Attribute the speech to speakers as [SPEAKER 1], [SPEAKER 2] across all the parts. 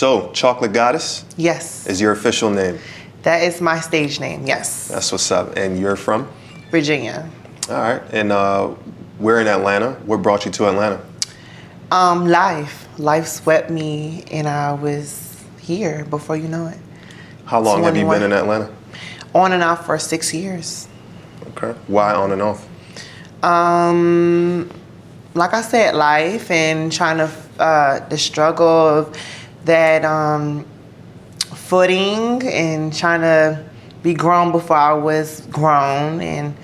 [SPEAKER 1] So, Chocolate Goddess
[SPEAKER 2] Yes.
[SPEAKER 1] is your official name.
[SPEAKER 2] That is my stage name, yes.
[SPEAKER 1] That's what's up. And you're from?
[SPEAKER 2] Virginia.
[SPEAKER 1] All right. And we're in Atlanta. What brought you to Atlanta?
[SPEAKER 2] Life. Life swept me and I was here before you know it.
[SPEAKER 1] How long have you been in Atlanta?
[SPEAKER 2] On and off for 6 years.
[SPEAKER 1] Okay. Why on and off?
[SPEAKER 2] Like I said, life and trying to, the struggle of that footing and trying to be grown before I was grown. And,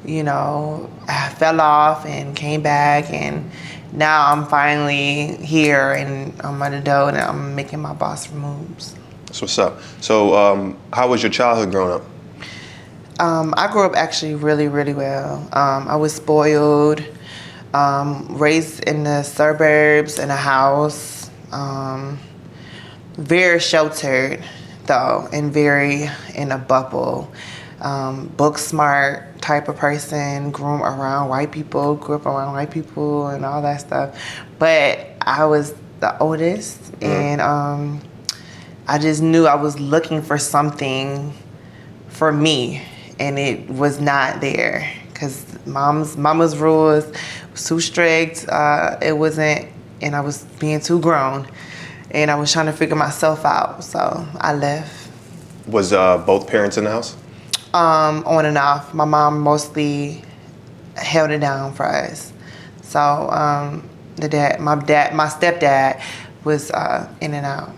[SPEAKER 2] you know, I fell off and came back and now I'm finally here and I'm an adult and I'm making my boss moves.
[SPEAKER 1] That's what's up. So how was your childhood growing up?
[SPEAKER 2] I grew up actually really, really well. I was spoiled, raised in the suburbs in a house, very sheltered though, and very in a bubble. Book smart type of person, grew up around white people and all that stuff. But I was the oldest and I just knew I was looking for something for me and it was not there because mama's rules was too strict. It wasn't, and I was being too grown and I was trying to figure myself out. So I left.
[SPEAKER 1] Was both parents in the house?
[SPEAKER 2] On and off. My mom mostly held it down for us. So my stepdad was in and out.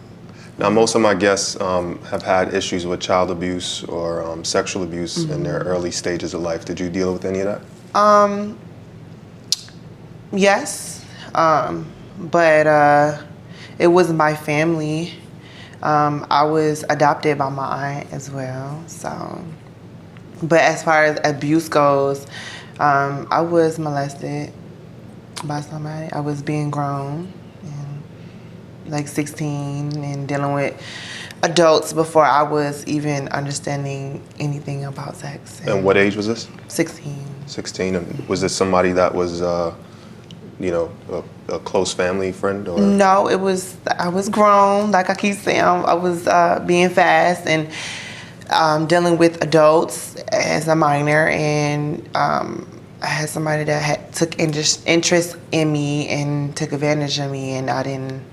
[SPEAKER 1] Now, most of my guests have had issues with child abuse or sexual abuse in their early stages of life. Did you deal with any of that?
[SPEAKER 2] Yes, but it wasn't my family. I was adopted by my aunt as well. So, but as far as abuse goes, I was molested by somebody. I was being grown. Like 16 and dealing with adults before I was even understanding anything about sex.
[SPEAKER 1] And what age was this?
[SPEAKER 2] 16.
[SPEAKER 1] 16. And was this somebody that was, you know, a close family friend? Or?
[SPEAKER 2] No, I was grown. Like I keep saying, I was being fast and dealing with adults as a minor. And I had somebody that took interest in me and took advantage of me, and I didn't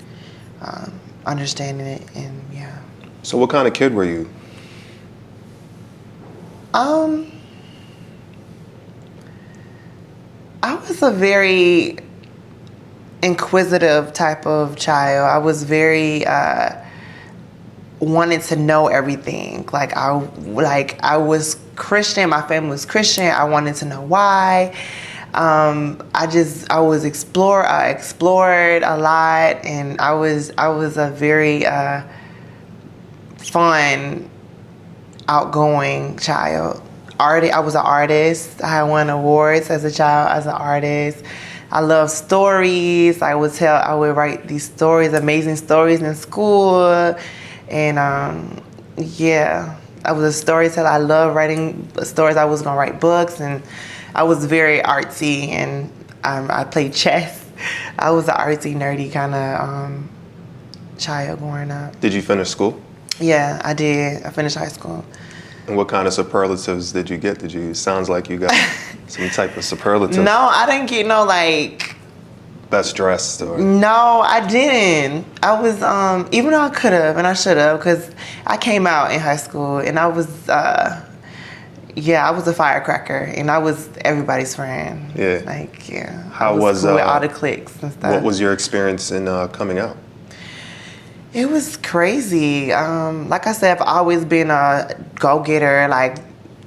[SPEAKER 2] understanding it, and yeah.
[SPEAKER 1] So what kind of kid were you?
[SPEAKER 2] I was a very inquisitive type of child. I was very wanted to know everything. I was Christian. My family was Christian. I wanted to know why. I explored a lot, and I was a very fun, outgoing child. I was an artist. I won awards as a child as an artist. I love stories. I would write these stories, amazing stories in school, and yeah, I was a storyteller. I love writing stories. I was gonna write books, and I was very artsy, and I played chess. I was an artsy, nerdy kind of child growing up.
[SPEAKER 1] Did you finish school?
[SPEAKER 2] Yeah, I did. I finished high school.
[SPEAKER 1] And what kind of superlatives did you get? Sounds like you got some type of superlatives.
[SPEAKER 2] No, I didn't get no like
[SPEAKER 1] best dressed or?
[SPEAKER 2] No, I didn't. I was even though I could have and I should have, because I came out in high school and I was I was a firecracker and I was everybody's friend.
[SPEAKER 1] Yeah.
[SPEAKER 2] Like, yeah.
[SPEAKER 1] How was
[SPEAKER 2] cool with all the cliques and stuff.
[SPEAKER 1] What was your experience in coming out?
[SPEAKER 2] It was crazy. Like I said, I've always been a go-getter, like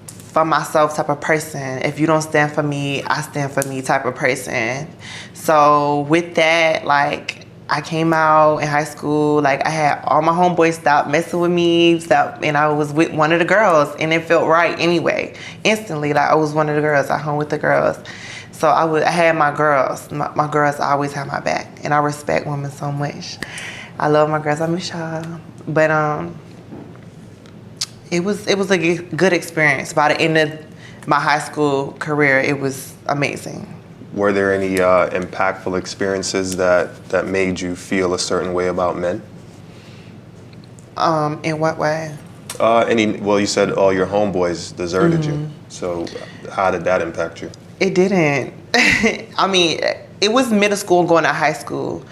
[SPEAKER 2] for myself type of person. If you don't stand for me, I stand for me type of person. So with that, like I came out in high school, like I had all my homeboys stop messing with me, and I was with one of the girls, and it felt right anyway. Instantly, like I was one of the girls. I hung with the girls. So I had my girls. My girls always had my back, and I respect women so much. I love my girls. I miss y'all. But it was a good experience. By the end of my high school career, it was amazing.
[SPEAKER 1] Were there any impactful experiences that made you feel a certain way about men?
[SPEAKER 2] In what way?
[SPEAKER 1] Well, you said all your homeboys deserted you. So how did that impact you?
[SPEAKER 2] It didn't. I mean, it was middle school going to high school.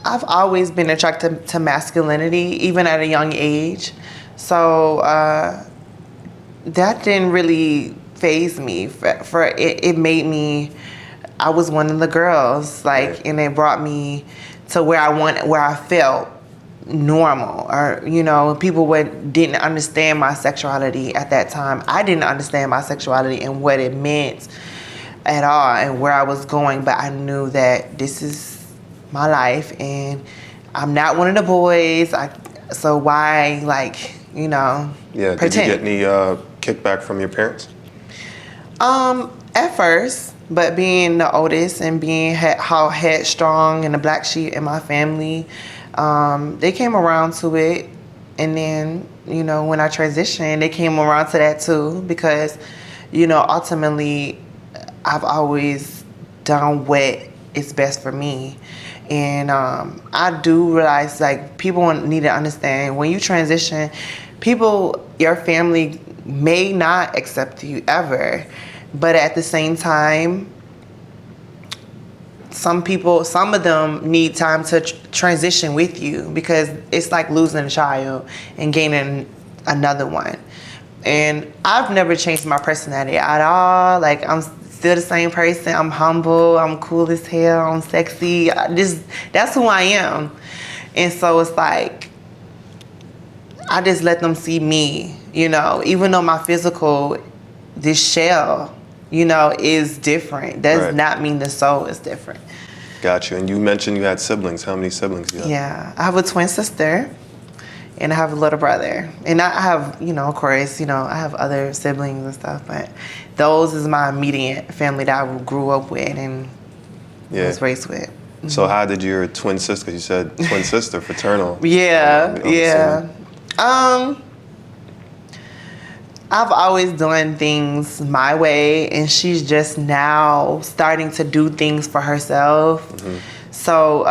[SPEAKER 2] I've always been attracted to masculinity, even at a young age. So that didn't really phase me. For it made me, I was one of the girls, like,
[SPEAKER 1] Right.
[SPEAKER 2] and it brought me to where I felt normal, or people didn't understand my sexuality at that time. I didn't understand my sexuality and what it meant at all, and where I was going. But I knew that this is my life, and I'm not one of the boys. So why,
[SPEAKER 1] Yeah. Did
[SPEAKER 2] pretend?
[SPEAKER 1] you get any kickback from your parents?
[SPEAKER 2] At first, but being the oldest and being how headstrong and the black sheep in my family, they came around to it. And then, when I transitioned, they came around to that too, because, ultimately, I've always done what is best for me. And I do realize, people need to understand, when you transition, your family may not accept you ever. But at the same time, some of them need time to transition with you, because it's like losing a child and gaining another one. And I've never changed my personality at all. Like, I'm still the same person. I'm humble. I'm cool as hell. I'm sexy. That's who I am. And so it's like, I just let them see me, even though my physical, this shell, is different. Does
[SPEAKER 1] Right.
[SPEAKER 2] not mean the soul is different.
[SPEAKER 1] Gotcha. And you mentioned you had siblings. How many siblings do you have?
[SPEAKER 2] Yeah, I have a twin sister, and I have a little brother. And I have, of course, I have other siblings and stuff, but those is my immediate family that I grew up with and was raised with.
[SPEAKER 1] So how did your twin sister, you said twin sister, fraternal.
[SPEAKER 2] Yeah,
[SPEAKER 1] I'm
[SPEAKER 2] yeah.
[SPEAKER 1] assuming.
[SPEAKER 2] I've always done things my way, and she's just now starting to do things for herself. So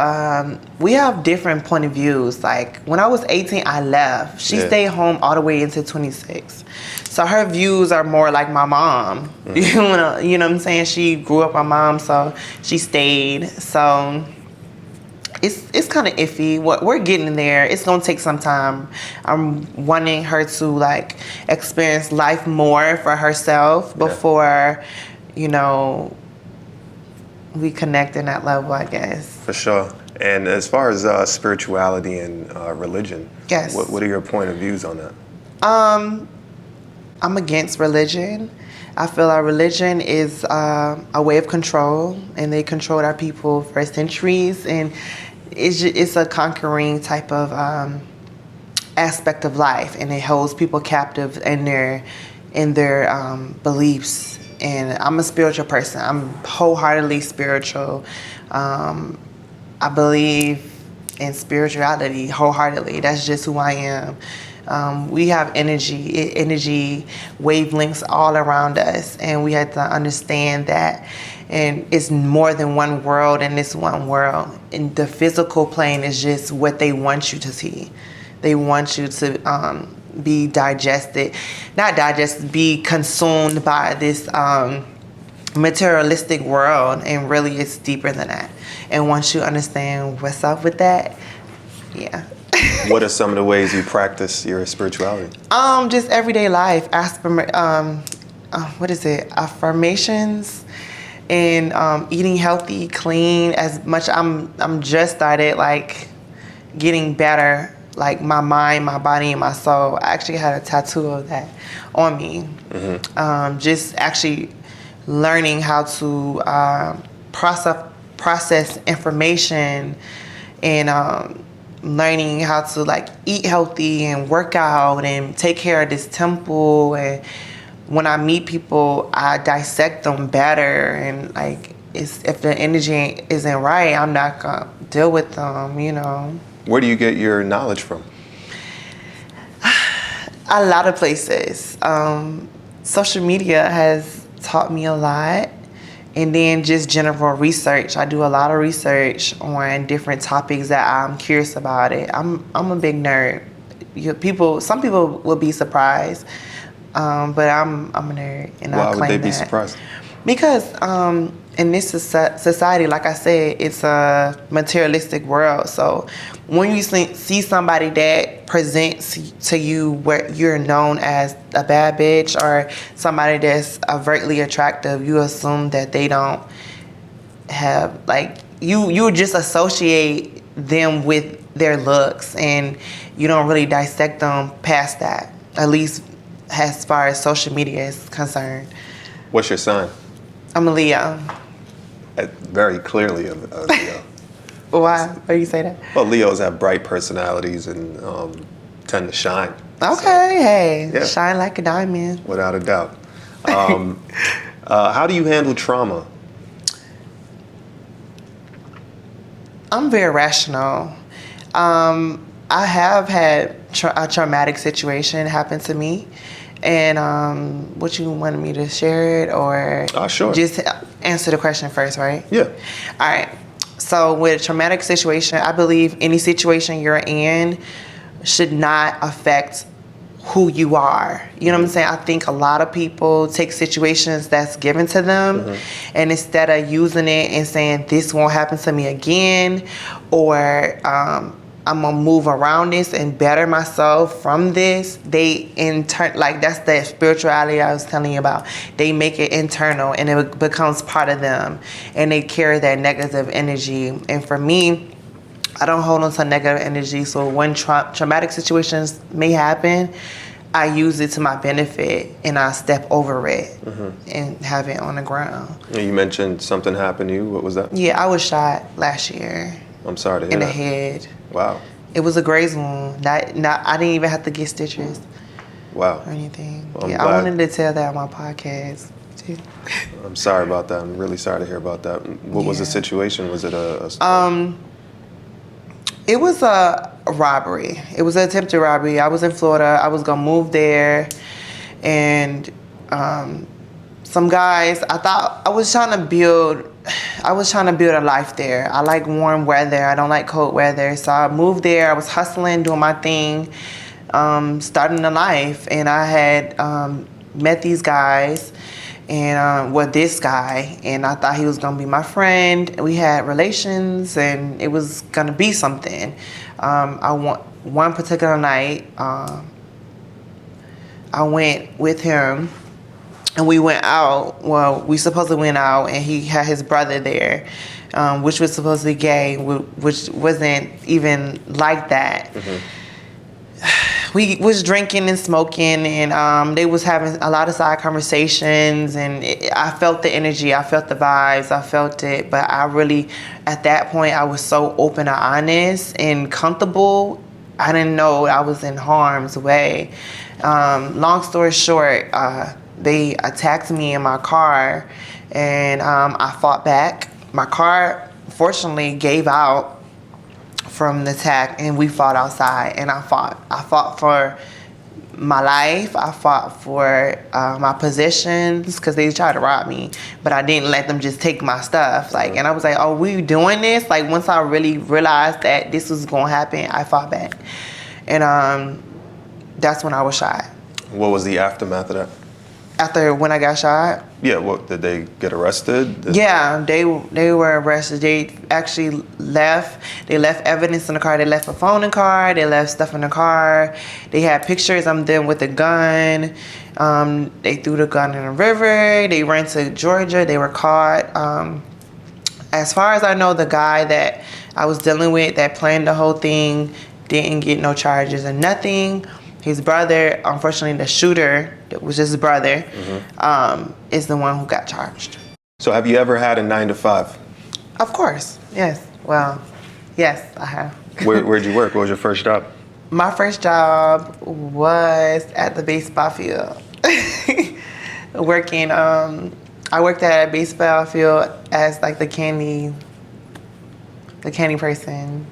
[SPEAKER 2] we have different point of views. Like, when I was 18, I left. She stayed home all the way into 26. So her views are more like my mom. You know what I'm saying? She grew up with my mom, so she stayed. So it's kind of iffy. We're getting there. It's gonna take some time. I'm wanting her to experience life more for herself before, we connect in that level, I guess.
[SPEAKER 1] For sure. And as far as spirituality and religion,
[SPEAKER 2] Yes.
[SPEAKER 1] what are your point of views on that?
[SPEAKER 2] I'm against religion. I feel like religion is a way of control, and they controlled our people for centuries, and it's a conquering type of aspect of life, and it holds people captive in their beliefs. And I'm a spiritual person. I'm wholeheartedly spiritual. I believe in spirituality wholeheartedly. That's just who I am. We have energy wavelengths all around us, and we have to understand that. And it's more than one world in this one world. And the physical plane is just what they want you to see. They want you to be be consumed by this materialistic world, and really it's deeper than that. And once you understand what's up with that, yeah.
[SPEAKER 1] What are some of the ways you practice your spirituality?
[SPEAKER 2] Just everyday life, affirmations, and eating healthy, clean. As much I'm just started getting better, my mind, my body, and my soul. I actually had a tattoo of that on me. Just actually learning how to process information, and learning how to eat healthy and work out and take care of this temple. And when I meet people, I dissect them better, and if the energy isn't right, I'm not gonna deal with them.
[SPEAKER 1] Where do you get your knowledge from?
[SPEAKER 2] A lot of places. Social media has taught me a lot, And then just general research. I do a lot of research on different topics that I'm curious about it. I'm a big nerd. Some people will be surprised, but I'm a nerd, and I claim that.
[SPEAKER 1] Why would they be surprised?
[SPEAKER 2] Because in this society, like I said, it's a materialistic world. So when you see somebody that presents to you where you're known as a bad bitch or somebody that's overtly attractive, you assume that they don't have, like, you just associate them with their looks, and you don't really dissect them past that, at least as far as social media is concerned.
[SPEAKER 1] What's your sign?
[SPEAKER 2] I'm a Leo.
[SPEAKER 1] Very clearly a Leo.
[SPEAKER 2] Why? Why do you say that?
[SPEAKER 1] Well, Leos have bright personalities and tend to shine.
[SPEAKER 2] Okay,
[SPEAKER 1] So, yeah.
[SPEAKER 2] Shine like a diamond.
[SPEAKER 1] Without a doubt. How do you handle trauma?
[SPEAKER 2] I'm very rational. I have had a traumatic situation happen to me. And what you wanted me to share it, or
[SPEAKER 1] sure.
[SPEAKER 2] Just answer the question first, right?
[SPEAKER 1] Yeah.
[SPEAKER 2] All right. So with a traumatic situation, I believe any situation you're in should not affect who you are. You know what I'm saying? I think a lot of people take situations that's given to them, and instead of using it and saying this won't happen to me again, or I'm gonna move around this and better myself from this, they like, that's the spirituality I was telling you about. They make it internal, and it becomes part of them, and they carry that negative energy. And for me, I don't hold on to negative energy. So when traumatic situations may happen, I use it to my benefit, and I step over it and have it on the ground.
[SPEAKER 1] You mentioned something happened to you. What was that?
[SPEAKER 2] Yeah, I was shot last year.
[SPEAKER 1] I'm sorry to hear
[SPEAKER 2] in
[SPEAKER 1] that.
[SPEAKER 2] the head.
[SPEAKER 1] Wow.
[SPEAKER 2] It was a graze wound. I didn't even have to get stitches.
[SPEAKER 1] Wow.
[SPEAKER 2] Or anything.
[SPEAKER 1] Well,
[SPEAKER 2] yeah, I wanted to tell that on my podcast too.
[SPEAKER 1] I'm sorry about that. I'm really sorry to hear about that. What was the situation? Was it a
[SPEAKER 2] It was a robbery. It was an attempted robbery. I was in Florida. I was gonna move there, and some guys. I was trying to build a life there. I like warm weather. I don't like cold weather. So I moved there. I was hustling, doing my thing, starting a life. And I had met these guys, and this guy, and I thought he was gonna be my friend. We had relations, and it was gonna be something. One particular night, I went with him. And we went out. Well, we supposedly went out, and he had his brother there, which was supposedly gay, which wasn't even like that. We was drinking and smoking, and they was having a lot of side conversations, and I felt the energy, I felt the vibes, I felt it. But I really, at that point, I was so open and honest and comfortable. I didn't know I was in harm's way. Long story short, they attacked me in my car, and I fought back. My car, fortunately, gave out from the attack, and we fought outside. And I fought for my life. I fought for my possessions, because they tried to rob me, but I didn't let them just take my stuff. Like, and I was like, "Oh, we doing this?" Like, once I really realized that this was gonna happen, I fought back, and that's when I was shot.
[SPEAKER 1] What was the aftermath of that?
[SPEAKER 2] After when I got shot?
[SPEAKER 1] Yeah, what, did they get arrested?
[SPEAKER 2] Yeah, they were arrested. They actually left. They left evidence in the car. They left a phone in the car. They left stuff in the car. They had pictures of them with a gun. They threw the gun in the river. They ran to Georgia. They were caught. As far as I know, the guy that I was dealing with that planned the whole thing didn't get no charges or nothing. His brother, unfortunately, the shooter, that was his brother, is the one who got charged.
[SPEAKER 1] So have you ever had a 9-to-5?
[SPEAKER 2] Of course, yes. Well, yes, I have.
[SPEAKER 1] Where'd you work? What was your first job?
[SPEAKER 2] My first job was at the baseball field. Working, I worked at a baseball field as like the candy person.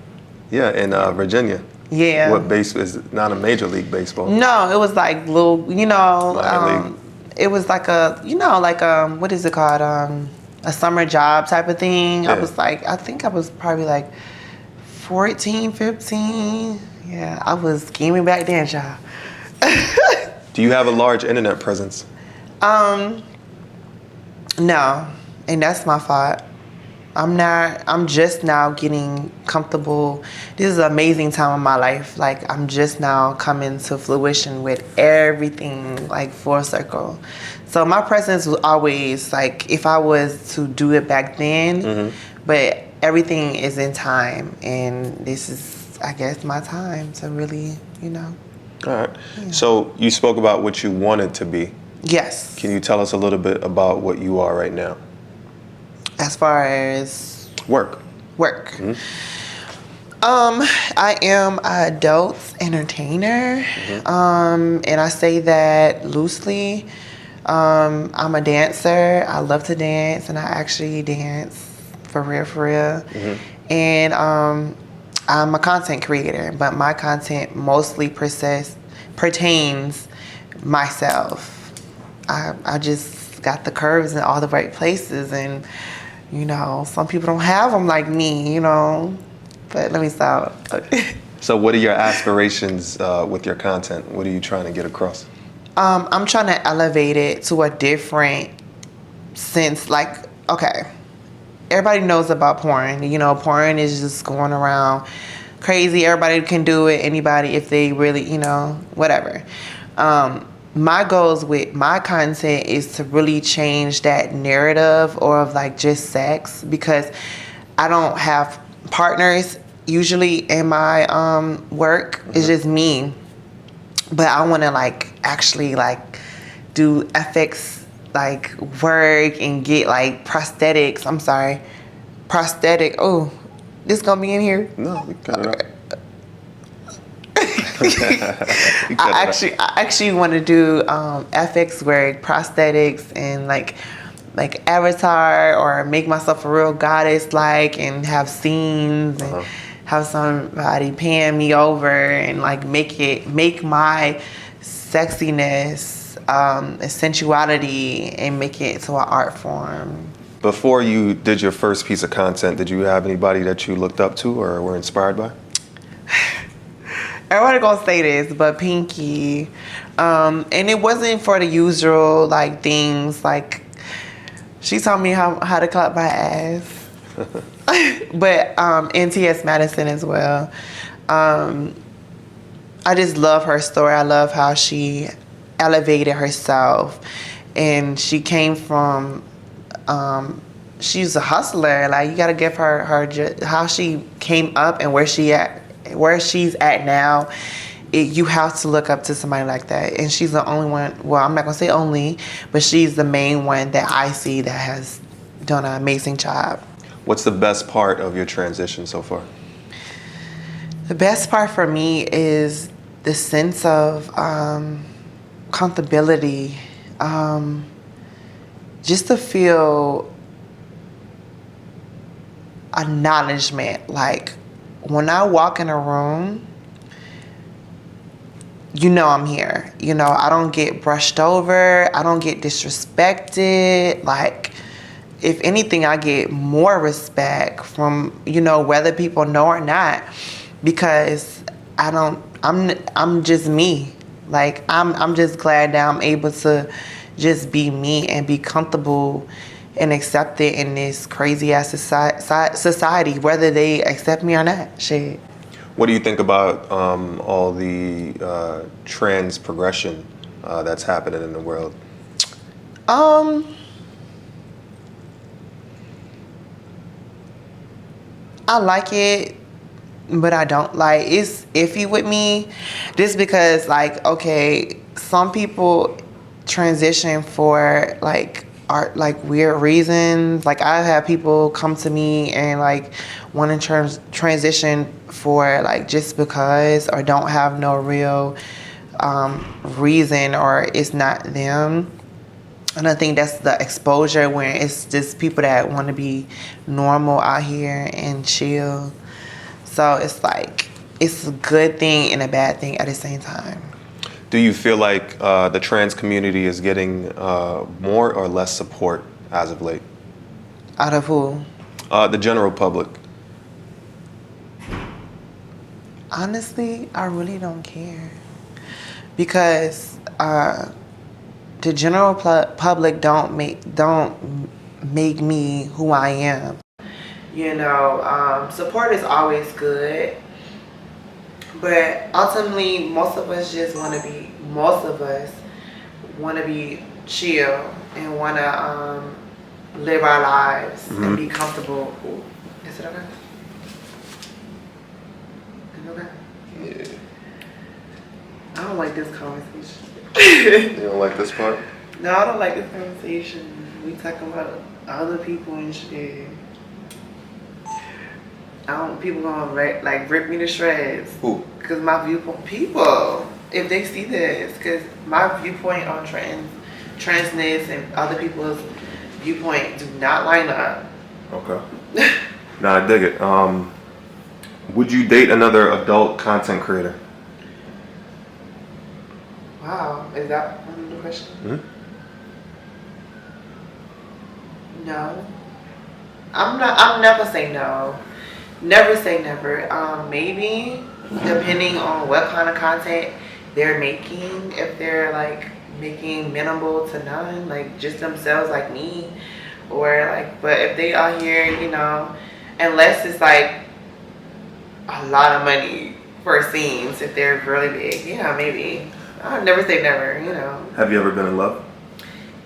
[SPEAKER 1] Yeah, in Virginia.
[SPEAKER 2] Yeah.
[SPEAKER 1] What base is not a major league baseball?
[SPEAKER 2] No, it was like little,
[SPEAKER 1] Minor league.
[SPEAKER 2] it was like a, what is it called? a summer job type of thing.
[SPEAKER 1] Yeah.
[SPEAKER 2] I think I was probably like 14, 15. Yeah, I was scheming back then, child.
[SPEAKER 1] Do you have a large internet presence?
[SPEAKER 2] No, and that's my fault. I'm just now getting comfortable. This is an amazing time of my life. Like, I'm just now coming to fruition with everything, like, full circle. So my presence was always, like, if I was to do it back then, but everything is in time. And this is, I guess, my time to really,
[SPEAKER 1] All right. Yeah. So you spoke about what you wanted to be.
[SPEAKER 2] Yes.
[SPEAKER 1] Can you tell us a little bit about what you are right now?
[SPEAKER 2] As far as
[SPEAKER 1] work.
[SPEAKER 2] I am an adult entertainer, and I say that loosely. I'm a dancer. I love to dance, and I actually dance for real. And I'm a content creator, but my content mostly pertains myself. I just got the curves in all the right places, and some people don't have them like me, but let me stop.
[SPEAKER 1] So what are your aspirations with your content? What are you trying to get across?
[SPEAKER 2] I'm trying to elevate it to a different sense. Like, okay, everybody knows about porn. Porn is just going around crazy. Everybody can do it. Anybody, if they really, whatever. My goals with my content is to really change that narrative or of like just sex, because I don't have partners usually in my work. It's just me. But I want to like actually like do FX like work and get like prosthetics. I'm sorry, prosthetic. Oh, this gonna be in here?
[SPEAKER 1] No, we cut it out.
[SPEAKER 2] I actually want to do FX work, prosthetics, and like avatar, or make myself a real goddess like, and have scenes and have somebody paying me over, and like make my sexiness, sensuality, and make it to an art form.
[SPEAKER 1] Before you did your first piece of content, did you have anybody that you looked up to or were inspired by?
[SPEAKER 2] Everybody gonna say this, but Pinky, and it wasn't for the usual like things. Like, she taught me how to clap my ass, but NTS Madison as well. I just love her story. I love how she elevated herself, and she came from. She's a hustler. Like, you gotta give her how she came up and where she's at now. You have to look up to somebody like that, and she's the only one. Well, I'm not gonna say only, but she's the main one that I see that has done an amazing job.
[SPEAKER 1] What's the best part of your transition so far?
[SPEAKER 2] The best part for me is the sense of comfortability, just to feel acknowledgement. Like, when I walk in a room, I'm here. I don't get brushed over. I don't get disrespected. Like, if anything, I get more respect from, whether people know or not, because I'm just me. Like, I'm just glad that I'm able to just be me and be comfortable and accepted in this crazy ass society, whether they accept me or not. Shit.
[SPEAKER 1] What do you think about all the trans progression that's happening in the world?
[SPEAKER 2] I like it, but I don't like. It's iffy with me, just because, like, okay, some people transition for like art, like weird reasons. Like, I have people come to me and like want to transition for like just because, or don't have no real reason, or it's not them. And I think that's the exposure, when it's just people that want to be normal out here and chill. So it's like, it's a good thing and a bad thing at the same time.
[SPEAKER 1] Do you feel like the trans community is getting more or less support as of late?
[SPEAKER 2] Out of who?
[SPEAKER 1] The general public.
[SPEAKER 2] Honestly, I really don't care. Because the general public don't make me who I am. You know, support is always good. But ultimately, most of us want to be chill and want to live our lives and be comfortable. Ooh, is it okay? Is it okay?
[SPEAKER 1] Yeah.
[SPEAKER 2] I don't like this conversation.
[SPEAKER 1] You don't like this part?
[SPEAKER 2] No, I don't like this conversation. We talking about other people and shit. People gonna rip me to shreds.
[SPEAKER 1] Who?
[SPEAKER 2] Cause my viewpoint, people, if they see this, cause my viewpoint on transness and other people's viewpoint do not line up.
[SPEAKER 1] Okay. Now I dig it. Would you date another adult content creator?
[SPEAKER 2] Wow, is that one of the questions?
[SPEAKER 1] Mm-hmm.
[SPEAKER 2] No, I'm never say no. Never say never. Maybe depending on what kind of content they're making. If they're like making minimal to none, like just themselves, like me, or like. But if they are here, you know, unless it's like a lot of money for scenes, if they're really big, yeah, maybe. I'll never say never. You know.
[SPEAKER 1] Have you ever been in love?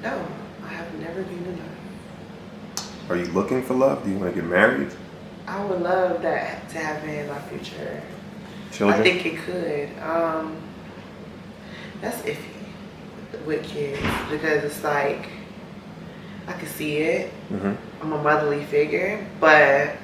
[SPEAKER 2] No, I have never been in love.
[SPEAKER 1] Are you looking for love? Do you want to get married?
[SPEAKER 2] I would love that to happen in my future.
[SPEAKER 1] Children?
[SPEAKER 2] I think it could. That's iffy with kids because it's like I can see it.
[SPEAKER 1] Mm-hmm.
[SPEAKER 2] I'm a motherly figure, but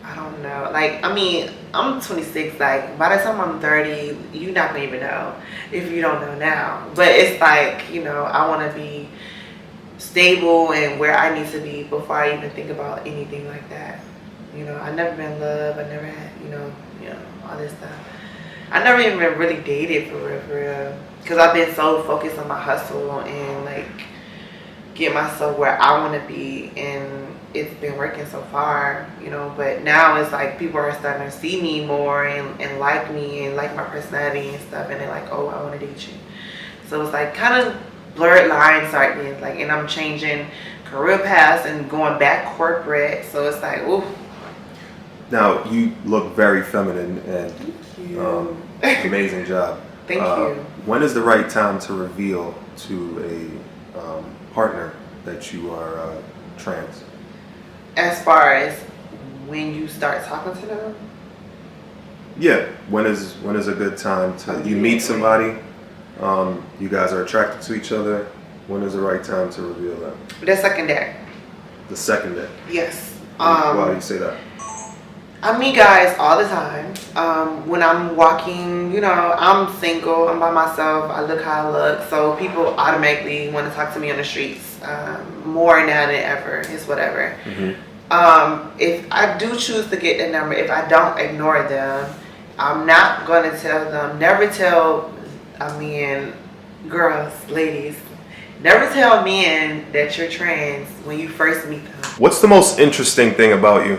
[SPEAKER 2] I don't know. Like, I mean, I'm 26. Like, by the time I'm 30, you're not gonna even know if you don't know now. But it's like, you know, I want to be stable and where I need to be before I even think about anything like that. You know, I never been in love. I never had, you know, all this stuff. I never even really dated for real, because I've been so focused on my hustle and like get myself where I want to be, and it's been working so far, you know. But now it's like people are starting to see me more and like me and like my personality and stuff, and they're like, oh, I want to date you. So it's like kind of blurred lines right then, like, and I'm changing career paths and going back corporate, so it's like, ooh.
[SPEAKER 1] Now you look very feminine and
[SPEAKER 2] Thank you.
[SPEAKER 1] amazing job.
[SPEAKER 2] Thank you.
[SPEAKER 1] When is the right time to reveal to a partner that you are trans?
[SPEAKER 2] As far as when you start talking to them?
[SPEAKER 1] Yeah. When is a good time to you meet somebody? You guys are attracted to each other. When is the right time to reveal that?
[SPEAKER 2] The second day.
[SPEAKER 1] The second day.
[SPEAKER 2] Yes.
[SPEAKER 1] Why do you say that?
[SPEAKER 2] I meet guys all the time. When I'm walking, you know, I'm single, I'm by myself, I look how I look, so people automatically want to talk to me on the streets more now than ever. It's whatever. Mm-hmm. If I do choose to get the number, if I don't ignore them, I'm not going to tell them, never tell, girls, ladies, never tell men that you're trans when you first meet them.
[SPEAKER 1] What's the most interesting thing about you?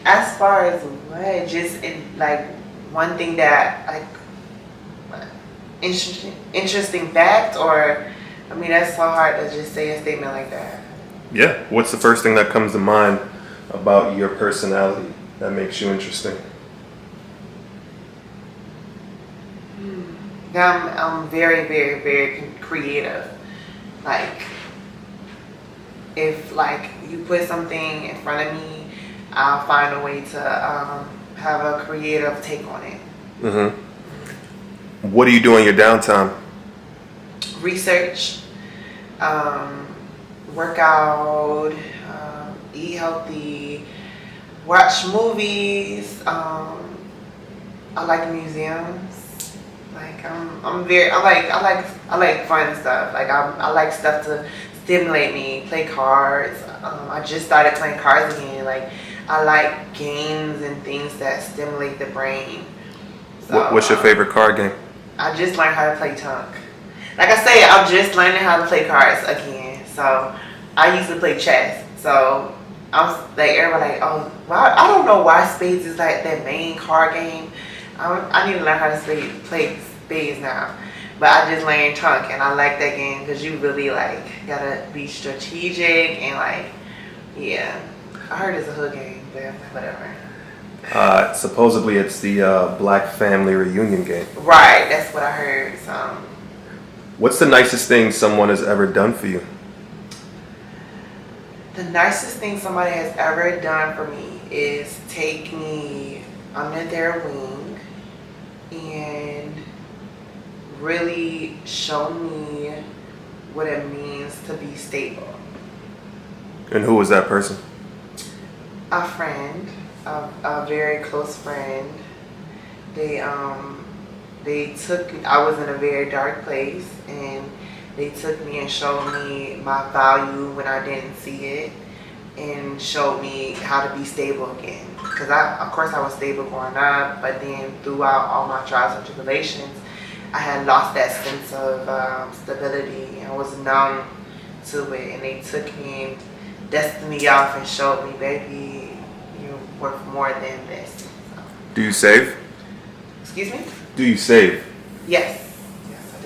[SPEAKER 2] As far as what, just in like one thing that like interesting fact, or I mean that's so hard to just say a statement like that.
[SPEAKER 1] Yeah. What's the first thing that comes to mind about your personality that makes you interesting?
[SPEAKER 2] I'm very, very, very creative. Like, if like you put something in front of me, I'll find a way to have a creative take on it.
[SPEAKER 1] Mm-hmm. What do you do in your downtime?
[SPEAKER 2] Research, work out, eat healthy, watch movies. I like museums. Like I like fun stuff. Like I like stuff to stimulate me. Play cards. I just started playing cards again. Like I like games and things that stimulate the brain. So,
[SPEAKER 1] What's your favorite card game?
[SPEAKER 2] I just learned how to play Tunk. Like I say, I'm just learning how to play cards again. So I used to play chess. So I was like, everybody like, oh, well, I don't know why spades is like that main card game. I need to learn how to play spades now. But I just learned Tunk, and I like that game because you really like gotta be strategic and like, yeah. I heard it's a hood game, but whatever.
[SPEAKER 1] Supposedly it's the Black Family Reunion game.
[SPEAKER 2] Right, that's what I heard. So.
[SPEAKER 1] What's the nicest thing someone has ever done for you?
[SPEAKER 2] The nicest thing somebody has ever done for me is take me under their wing and really show me what it means to be stable.
[SPEAKER 1] And who was that person?
[SPEAKER 2] A friend, a very close friend. They took me, I was in a very dark place, and they took me and showed me my value when I didn't see it, and showed me how to be stable again. Because of course I was stable growing up, but then throughout all my trials and tribulations, I had lost that sense of stability and was numb to it. And they took me and dusted me off and showed me, baby, you're worth more than this. So.
[SPEAKER 1] Do you save?
[SPEAKER 2] Excuse me?
[SPEAKER 1] Do you save?
[SPEAKER 2] Yes. Yes, I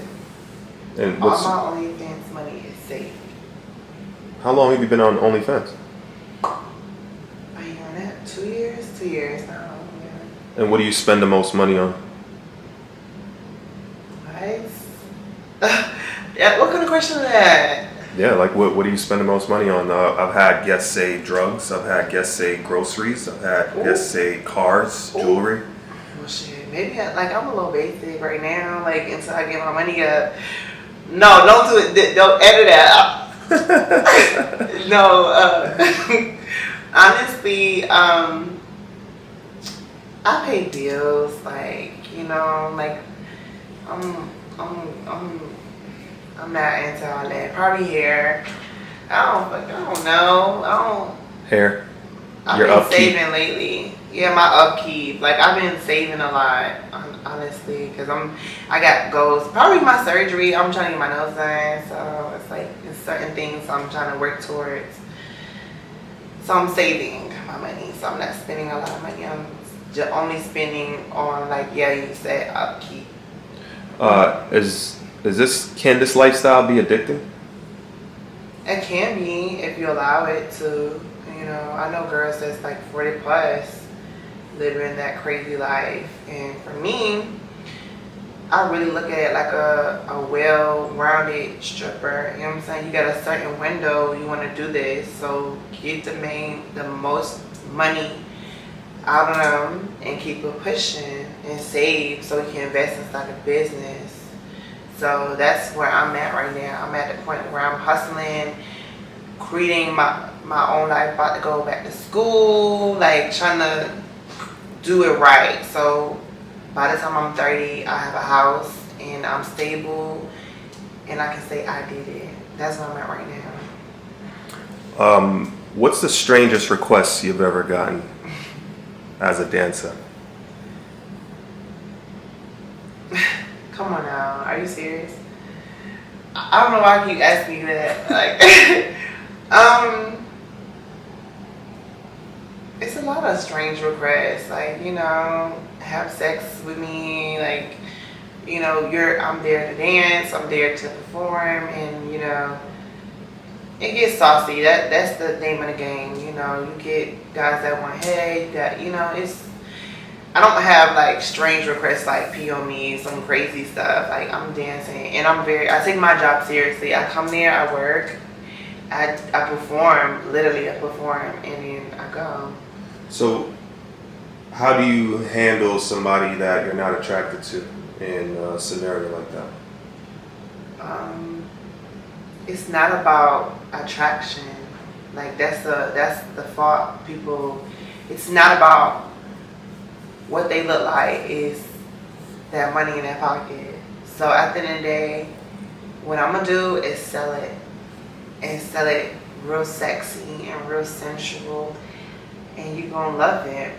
[SPEAKER 2] do.
[SPEAKER 1] And
[SPEAKER 2] All my OnlyFans money is saved.
[SPEAKER 1] how long have you been on OnlyFans?
[SPEAKER 2] Are you on that? 2 years? 2 years now. Yeah.
[SPEAKER 1] And what do you spend the most money on?
[SPEAKER 2] What kind of question is that?
[SPEAKER 1] Yeah, like what do you spend the most money on? I've had guests say drugs. I've had guests say groceries. I've had guests say cars, jewelry.
[SPEAKER 2] Well, shit. Maybe I'm a little basic right now. Like until I get my money up. No, don't do it. Don't edit that out. No. Honestly, I pay bills. Like like I'm not into all that. Probably hair. I don't know.
[SPEAKER 1] Hair.
[SPEAKER 2] I've
[SPEAKER 1] Your
[SPEAKER 2] been
[SPEAKER 1] upkeep.
[SPEAKER 2] saving lately. Yeah, my upkeep. Like I've been saving a lot, honestly, because I got goals. Probably my surgery. I'm trying to get my nose done, so it's like it's certain things I'm trying to work towards. So I'm saving my money. So I'm not spending a lot of money. I'm just only spending on you said upkeep.
[SPEAKER 1] Can this lifestyle be addicting?
[SPEAKER 2] It can be if you allow it to. I know girls that's like 40 plus living that crazy life, and for me, I really look at it like a well-rounded stripper. You know what I'm saying? You got a certain window you want to do this, so get the most money out of them and keep it pushing and save so you can invest in start a business. So that's where I'm at right now. I'm at the point where I'm hustling, creating my own life, about to go back to school, like trying to do it right. So by the time I'm 30, I have a house and I'm stable and I can say I did it. That's where I'm at right now.
[SPEAKER 1] What's the strangest request you've ever gotten as a dancer?
[SPEAKER 2] Come on now, are you serious? I don't know why I keep asking you that. It's a lot of strange requests, have sex with me, I'm there to dance, I'm there to perform, and it gets saucy. That's the name of the game. You get guys that want head, you got, I don't have strange requests like pee on me, some crazy stuff. I'm dancing and I take my job seriously. I come there, I work, I perform, literally I perform, and then I go.
[SPEAKER 1] So how do you handle somebody that you're not attracted to in a scenario like that?
[SPEAKER 2] It's not about attraction. That's the fault people. It's not about what they look like, is that money in their pocket. So at the end of the day, what I'm gonna do is sell it, and sell it real sexy and real sensual, and you're gonna love it,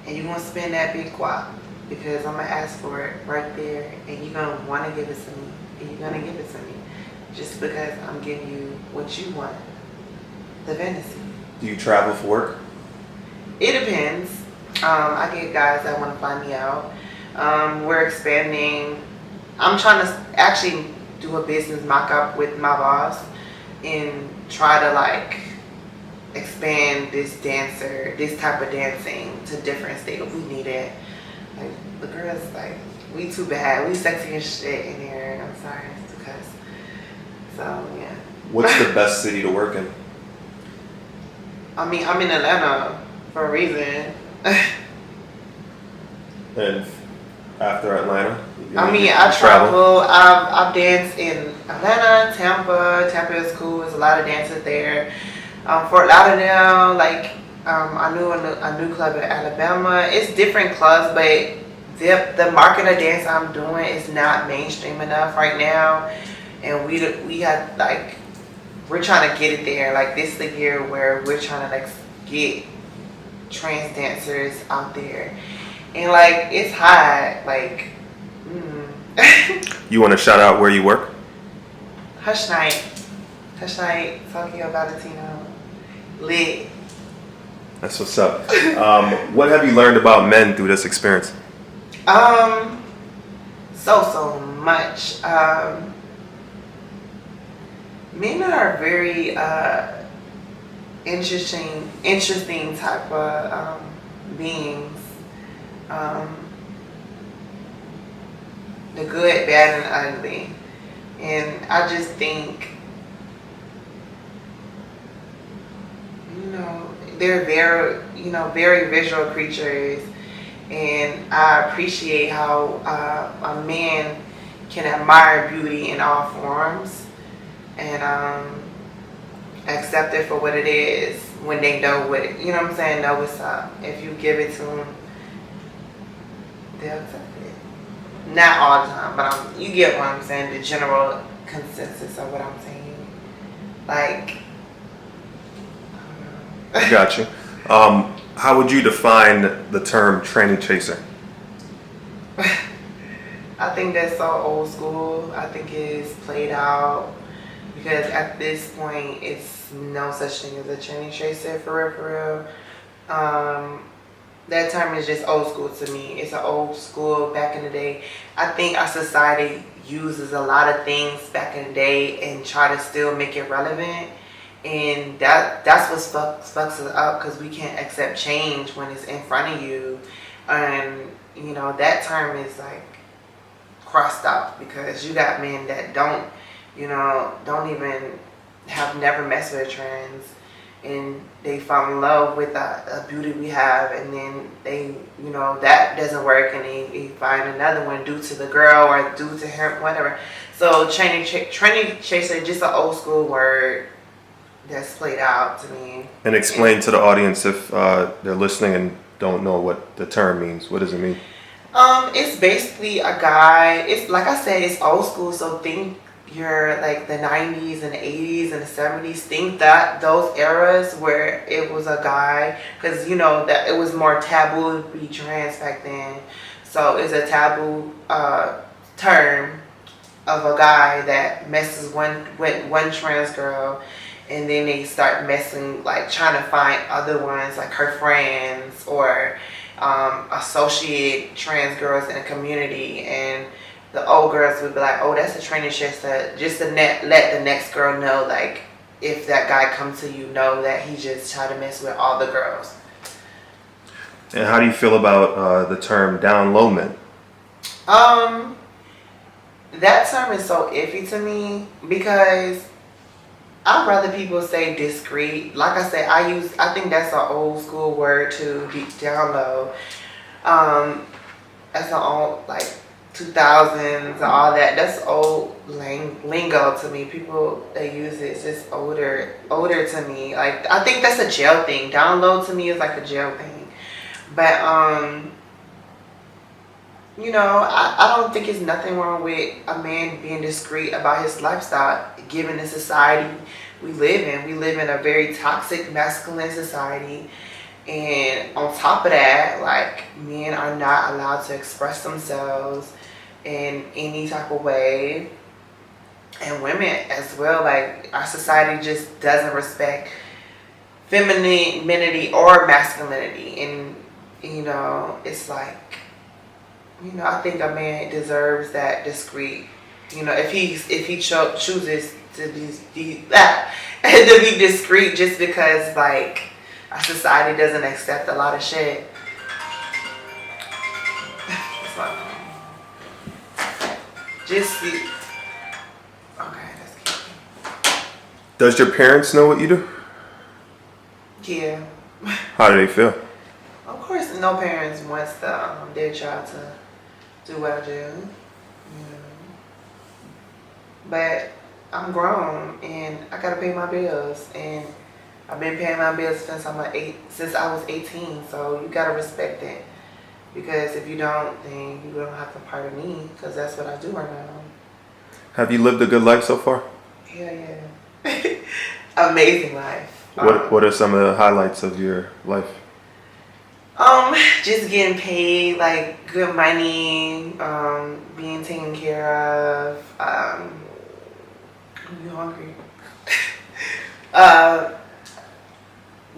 [SPEAKER 2] and you're gonna spend that big guap. because I'm gonna ask for it right there, and you're gonna want to give it to me, and you're gonna give it to me, just because I'm giving you what you want, the fantasy.
[SPEAKER 1] Do you travel for work?
[SPEAKER 2] It depends. I get guys that want to find me out. We're expanding. I'm trying to actually do a business mock-up with my boss and try to like expand this type of dancing to different states. We need it. Like the girls, like we too bad. We sexy as shit in here. I'm sorry, because so yeah.
[SPEAKER 1] What's the best city to work in?
[SPEAKER 2] I mean, I'm in Atlanta for a reason.
[SPEAKER 1] And after Atlanta?
[SPEAKER 2] I mean, I travel. I've danced in Atlanta, Tampa. Tampa is cool. There's a lot of dancers there. Fort Lauderdale, like I knew a new club in Alabama. It's different clubs, but the market of dance I'm doing is not mainstream enough right now, and we had like we're trying to get it there. Like this is the year where we're trying to like get trans dancers out there, and like it's hot. Like,
[SPEAKER 1] You want to shout out where you work?
[SPEAKER 2] Hush Night, Tokyo Valentino, lit.
[SPEAKER 1] That's what's up. What have you learned about men through this experience?
[SPEAKER 2] So much. Men are very interesting type of beings. The good, bad, and ugly. And I just think, they're very visual creatures, and I appreciate how a man can admire beauty in all forms and accept it for what it is when they know what it, know what I'm saying, know what's up. If you give it to them, they'll accept it. Not all the time, but you get what I'm saying, the general consensus of what I'm saying. Like,
[SPEAKER 1] Got you. How would you define the term tranny chaser?
[SPEAKER 2] I think that's so old school. I think it's played out because at this point, it's no such thing as a tranny chaser for real. That term is just old school to me. It's an old school back in the day. I think our society uses a lot of things back in the day and try to still make it relevant. And that's what fucks us up because we can't accept change when it's in front of you. And, that term is like crossed out because you got men that don't even have never messed with trans, and they fall in love with the beauty we have, and then they, that doesn't work, and they find another one due to the girl or due to him, whatever. So tranny chaser is just an old school word that's played out to me.
[SPEAKER 1] And explain to the audience if they're listening and don't know what the term means. What does it mean?
[SPEAKER 2] It's basically a guy. It's like I said, it's old school. So think you're like the 90s and the 80s and the 70s. Think that those eras where it was a guy, because that it was more taboo to be trans back then. So it's a taboo term of a guy that messes with one trans girl, and then they start messing, like trying to find other ones, like her friends or associate trans girls in the community, and the old girls would be like, oh, that's a training chaser, just to let the next girl know, like, if that guy comes to you, know that he just tried to mess with all the girls.
[SPEAKER 1] And how do you feel about the term down low men?
[SPEAKER 2] That term is so iffy to me because I'd rather people say discreet. Like I said, I think that's an old school word to be down low. That's an old, like, 2000s and all that. That's old lingo to me. People that use it, it's just older to me. Like, I think that's a jail thing. Down low to me is like a jail thing. But I don't think it's nothing wrong with a man being discreet about his lifestyle, given the society we live in. We live in a very toxic masculine society, And on top of that, like, men are not allowed to express themselves in any type of way, and women as well. Like, our society just doesn't respect femininity or masculinity, and it's like, I think a man deserves that discreet. If he chooses to to be discreet, just because like our society doesn't accept a lot of shit. It's like, just okay. That's cute.
[SPEAKER 1] Does your parents know what you do?
[SPEAKER 2] Yeah.
[SPEAKER 1] How do they feel?
[SPEAKER 2] Of course, no parents wants their child to do what I do. But I'm grown and I gotta pay my bills, and I've been paying my bills since I was 18. So you gotta respect that, because if you don't, then you don't have to part of me, because that's what I do right now.
[SPEAKER 1] Have you lived a good life so far?
[SPEAKER 2] Yeah. Amazing life.
[SPEAKER 1] What are some of the highlights of your life?
[SPEAKER 2] Just getting paid, like good money, being taken care of. You hungry?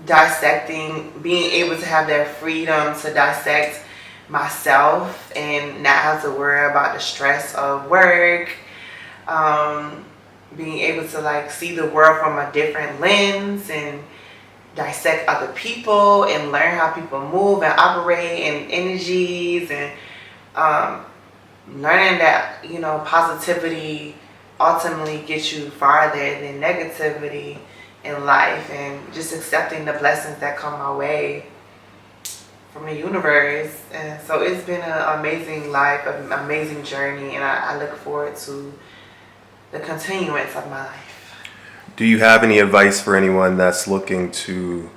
[SPEAKER 2] Dissecting, being able to have that freedom to dissect myself and not have to worry about the stress of work. Being able to like see the world from a different lens and dissect other people and learn how people move and operate and energies, and learning that positivity ultimately gets you farther than negativity in life, and just accepting the blessings that come my way from the universe. And so it's been an amazing life, an amazing journey, and I look forward to the continuance of my life.
[SPEAKER 1] Do you have any advice for anyone that's looking to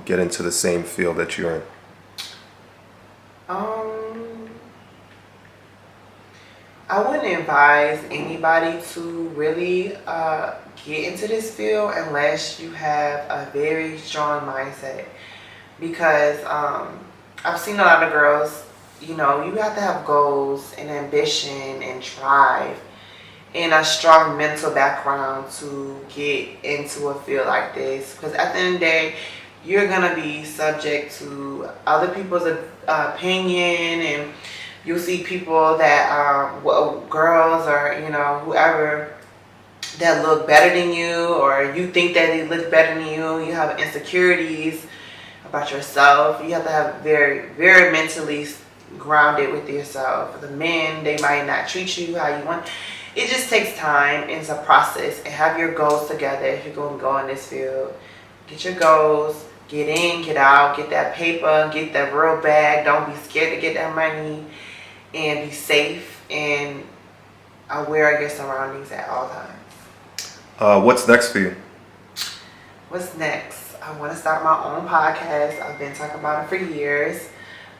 [SPEAKER 1] get into the same field that you're in?
[SPEAKER 2] I wouldn't advise anybody to really get into this field unless you have a very strong mindset, because I've seen a lot of girls, you have to have goals and ambition and drive and a strong mental background to get into a field like this, because at the end of the day, you're going to be subject to other people's opinion, and you'll see people that girls or whoever that look better than you, or you think that they look better than you. You have insecurities about yourself. You have to have very, very mentally grounded with yourself. The men, they might not treat you how you want. It just takes time. It's a process. And have your goals together if you're going to go in this field. Get your goals. Get in, get out, get that paper, get that real bag. Don't be scared to get that money, and be safe and aware of your surroundings at all times.
[SPEAKER 1] What's next for you?
[SPEAKER 2] What's next? I want to start my own podcast. I've been talking about it for years.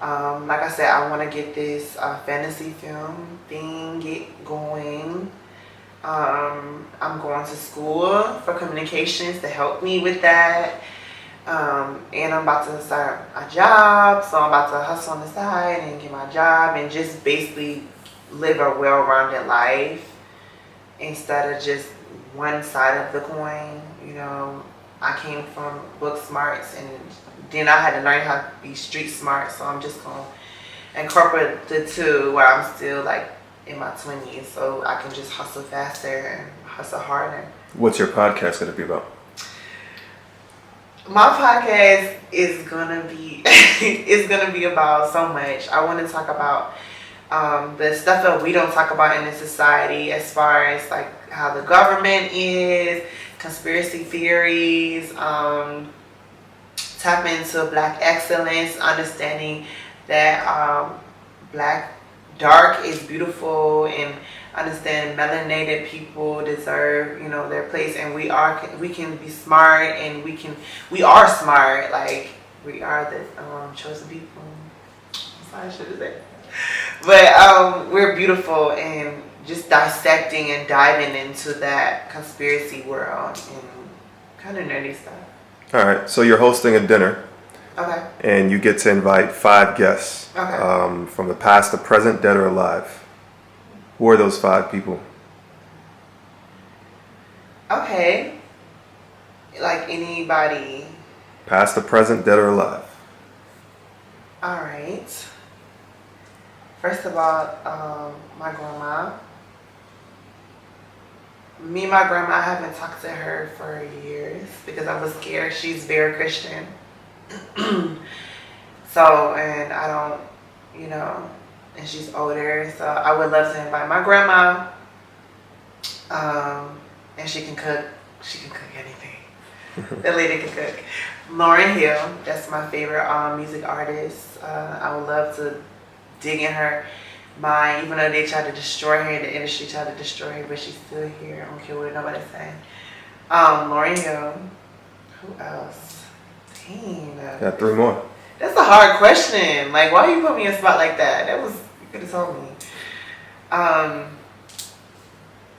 [SPEAKER 2] Like I said, I want to get this fantasy film thing going. I'm going to school for communications to help me with that. And I'm about to start a job, so I'm about to hustle on the side and get my job and just basically live a well-rounded life instead of just one side of the coin. I came from book smarts, and then I had to learn how to be street smart, so I'm just going to incorporate the two where I'm still like in my 20s, so I can just hustle faster and hustle harder.
[SPEAKER 1] What's your podcast going to be about?
[SPEAKER 2] My podcast is gonna be about so much. I want to talk about the stuff that we don't talk about in this society, as far as like how the government is, conspiracy theories, tap into Black excellence, understanding that Black dark is beautiful, and understand melanated people deserve their place, and we can be smart, and we are smart, like we are the chosen people. I should have said, but we're beautiful, and just dissecting and diving into that conspiracy world and kind of nerdy stuff.
[SPEAKER 1] All right, so you're hosting a dinner.
[SPEAKER 2] Okay.
[SPEAKER 1] And you get to invite 5 guests from the past, the present, dead or alive. Who are those 5 people?
[SPEAKER 2] Okay. Like anybody.
[SPEAKER 1] Past, the present, dead or alive.
[SPEAKER 2] All right. First of all, my grandma. Me and my grandma, I haven't talked to her for years because I was scared. She's very Christian. So, and I don't, you know, and she's older. So I would love to invite my grandma. And she can cook. She can cook anything. The lady can cook. Lauryn Hill, that's my favorite music artist. I would love to dig in her mind, even though they tried to destroy her, the industry tried to destroy her, but she's still here. I don't care what nobody's saying. Lauryn Hill. Who else? Dang.
[SPEAKER 1] Got 3 more.
[SPEAKER 2] That's a hard question. Like, why you put me in a spot like that? That was, you could have told me. I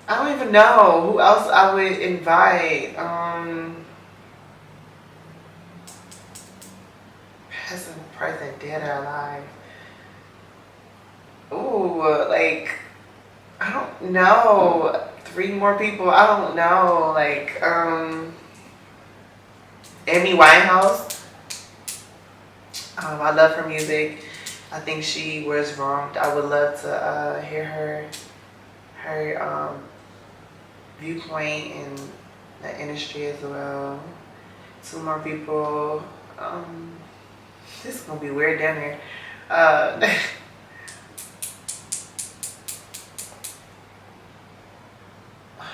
[SPEAKER 2] don't even know who else I would invite. Present, present, dead or alive. Ooh, like, I don't know. 3 more people. I don't know. Like, Amy Winehouse. I love her music. I think she was wronged. I would love to hear her viewpoint in the industry as well. 2 more people. This is gonna be weird down here. I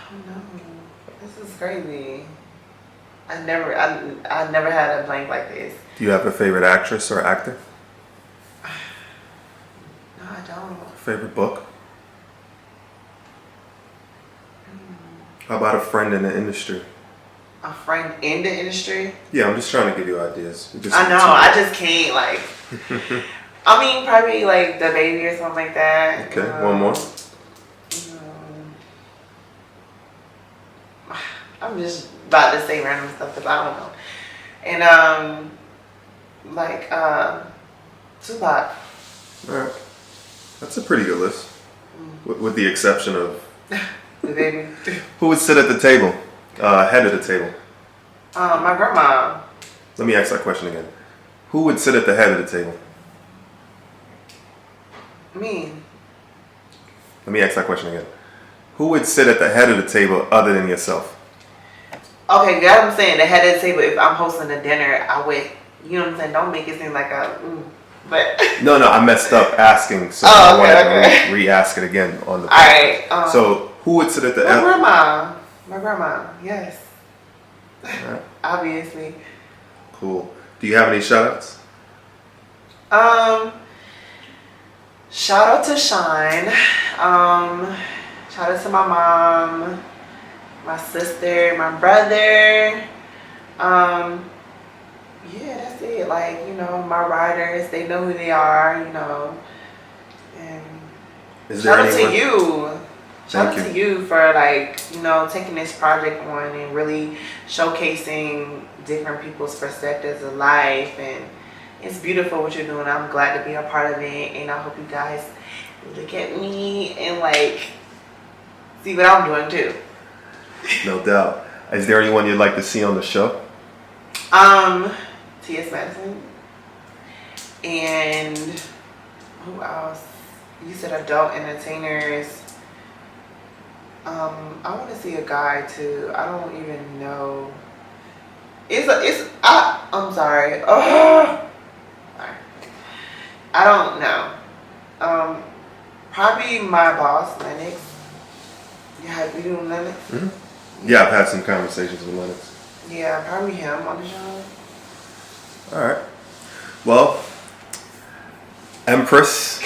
[SPEAKER 2] don't know. This is crazy. I never had a blank like this.
[SPEAKER 1] Do you have a favorite actress or actor?
[SPEAKER 2] No, I don't.
[SPEAKER 1] Favorite book? How about a friend in the industry?
[SPEAKER 2] A friend in the industry?
[SPEAKER 1] Yeah, I'm just trying to give you ideas.
[SPEAKER 2] I know, I just can't, like... I mean, probably, like, the baby or something like that.
[SPEAKER 1] Okay, one more.
[SPEAKER 2] I'm just about to say random stuff because I don't know. And, like, Tupac.
[SPEAKER 1] Alright. That's a pretty good list. With the exception of...
[SPEAKER 2] The baby.
[SPEAKER 1] Who would sit at the table? Head of the table.
[SPEAKER 2] My grandma.
[SPEAKER 1] Let me ask that question again. Who would sit at the head of the table?
[SPEAKER 2] Me.
[SPEAKER 1] Let me ask that question again. Who would sit at the head of the table other than yourself?
[SPEAKER 2] Okay, that's what I'm saying. The head of the table, if I'm hosting a dinner, I would, you know what I'm saying? Don't make it seem like but...
[SPEAKER 1] No, I messed up asking, so
[SPEAKER 2] I
[SPEAKER 1] wanted to re-ask it again on the
[SPEAKER 2] podcast. Alright.
[SPEAKER 1] So, who would sit at the...
[SPEAKER 2] My grandma, yes.
[SPEAKER 1] Right.
[SPEAKER 2] Obviously.
[SPEAKER 1] Cool. Do you have any shout-outs?
[SPEAKER 2] Shout out to Shine. Shout out to my mom, my sister, my brother. Yeah, that's it. Like, you know, my riders, they know who they are, you know. And shout out to you. Shout out to you for, like, you know, taking this project on and really showcasing different people's perspectives of life. And it's beautiful what you're doing. I'm glad to be a part of it. And I hope you guys look at me and, like, see what I'm doing too.
[SPEAKER 1] No doubt. Is there anyone you'd like to see on the show?
[SPEAKER 2] T.S. Madison. And who else? You said adult entertainers. I want to see a guy too. I don't even know. I'm sorry. Oh, sorry. I don't know. Probably my boss, Lennox. Yeah, we doing Lennox?
[SPEAKER 1] Mm-hmm. Yeah, I've had some conversations with Lennox.
[SPEAKER 2] Yeah, probably him on the show.
[SPEAKER 1] All right. Well, Empress.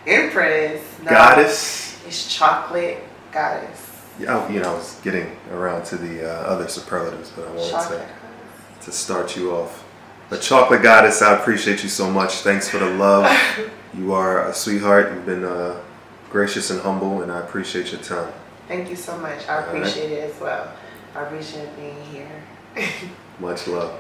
[SPEAKER 2] Empress. No,
[SPEAKER 1] Goddess.
[SPEAKER 2] It's chocolate goddess.
[SPEAKER 1] Yeah, I was getting around to the other superlatives, but I wanted to start you off. But chocolate goddess, I appreciate you so much. Thanks for the love. You are a sweetheart. You've been gracious and humble, and I appreciate your time.
[SPEAKER 2] Thank you so much. I appreciate it as well. I appreciate being here.
[SPEAKER 1] Much love.